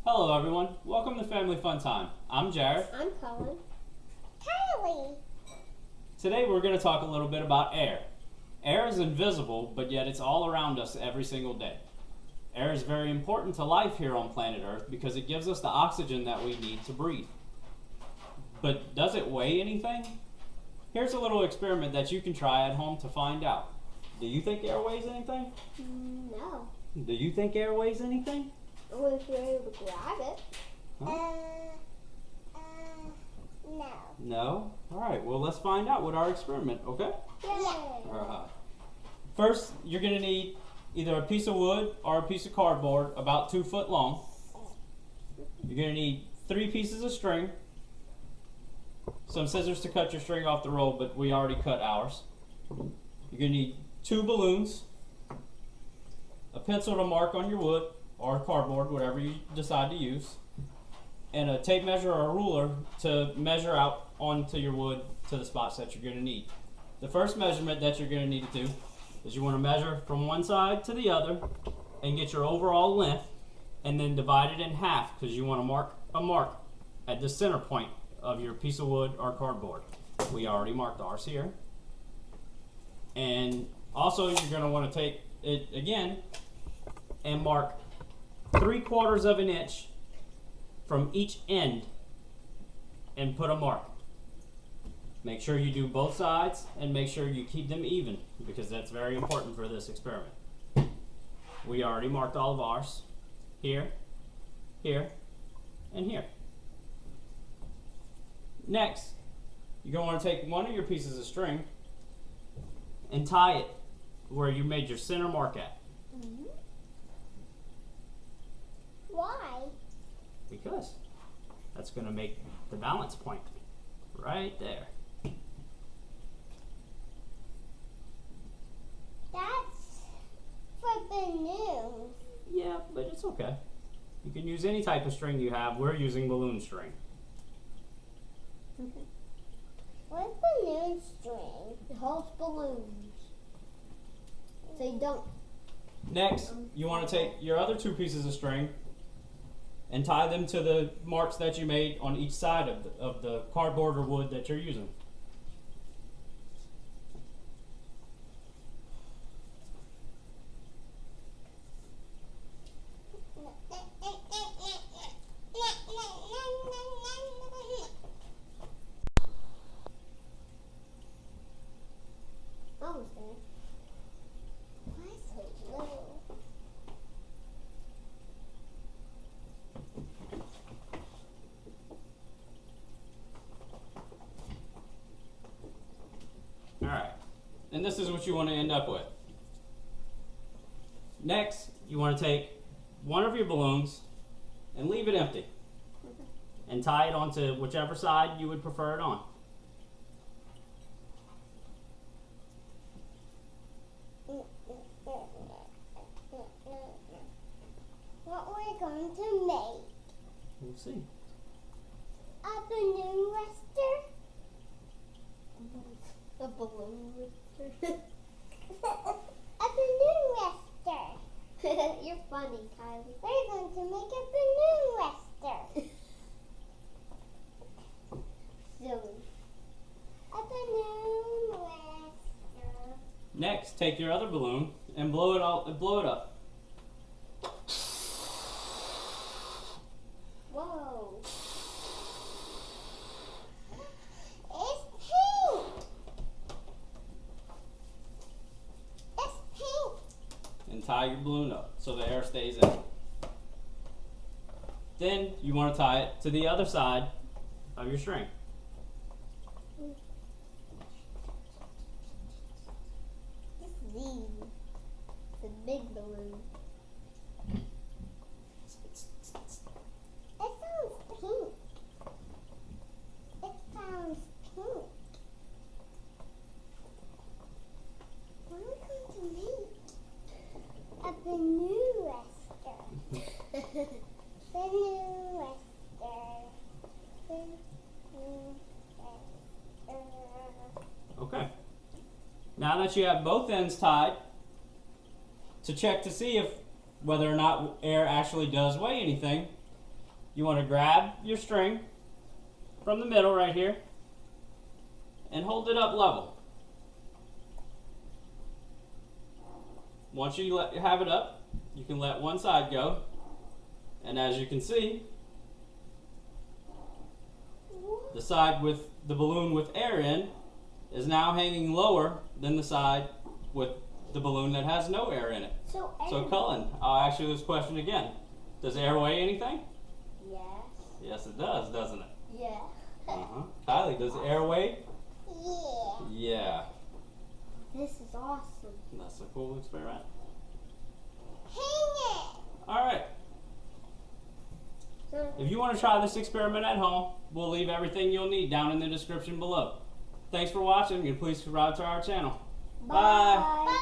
Hello everyone, welcome to Family Fun Time. I'm Jared. I'm Colin. Kylie. Today we're going to talk a little bit about air. Air is invisible, but yet it's all around us every single day. Air is very important to life here on planet Earth because it gives us the oxygen that we need to breathe. But does it weigh anything? Here's a little experiment that you can try at home to find out. Do you think air weighs anything? No. Do you think air weighs anything? Well, if you're able to grab it. Huh? No. No? Alright, well let's find out with our experiment, okay? Yay! Alright. First, you're going to need either a piece of wood or a piece of cardboard about 2 foot long. You're going to need 3 pieces of string, some scissors to cut your string off the roll, but we already cut ours. You're going to need 2 balloons, a pencil to mark on your wood or cardboard, whatever you decide to use, and a tape measure or a ruler to measure out onto your wood to the spots that you're going to need. The first measurement that you're going to need to do is you want to measure from one side to the other and get your overall length and then divide it in half because you want to mark a mark at the center point of your piece of wood or cardboard. We already marked ours here. And also you're going to want to take it again and mark 3/4 of an inch from each end and put a mark. Make sure you do both sides and make sure you keep them even because that's very important for this experiment. We already marked all of ours. Here, here, and here. Next, you're going to want to take one of your pieces of string and tie it where you made your center mark at. Why? Because that's going to make the balance point right there. That's for balloons. Yeah, but it's okay. You can use any type of string you have. We're using balloon string. What's balloon string? It holds balloons. So you don't. Next, you want to take your other 2 pieces of string and tie them to the marks that you made on each side of the cardboard or wood that you're using. Almost there. Why so little? Alright, and this is what you want to end up with. Next, you want to take one of your balloons and leave it empty and tie it onto whichever side you would prefer it on. What we're going to make? We'll see. A balloon rester? A balloon lifter. A balloon rester. You're funny, Kylie. We're going to make a balloon rester. Silly. A balloon rester. Next, take your other balloon and blow it up. Whoa. It's pink. It's pink. And tie your balloon up so the air stays in. Then you want to tie it to the other side of your string. This is easy. It's a big balloon. It sounds pink. It sounds pink. What are we going to make? A balloon rester. Balloon rester. Balloon rester. Okay. Now that you have both ends tied, to check to see if whether or not air actually does weigh anything, you want to grab your string from the middle right here and hold it up level. Once you have it up, you can let one side go, and as you can see, the side with the balloon with air in is now hanging lower than the side with the balloon that has no air in it. So Cullen, I'll ask you this question again. Does air weigh anything? Yes. Yes, it does, doesn't it? Yeah. Kylie, does air weigh? Yeah. Yeah. This is awesome. That's a cool experiment. Hang it. All right. So, If you want to try this experiment at home, we'll leave everything you'll need down in the description below. Thanks for watching, and please subscribe to our channel. Bye. Bye.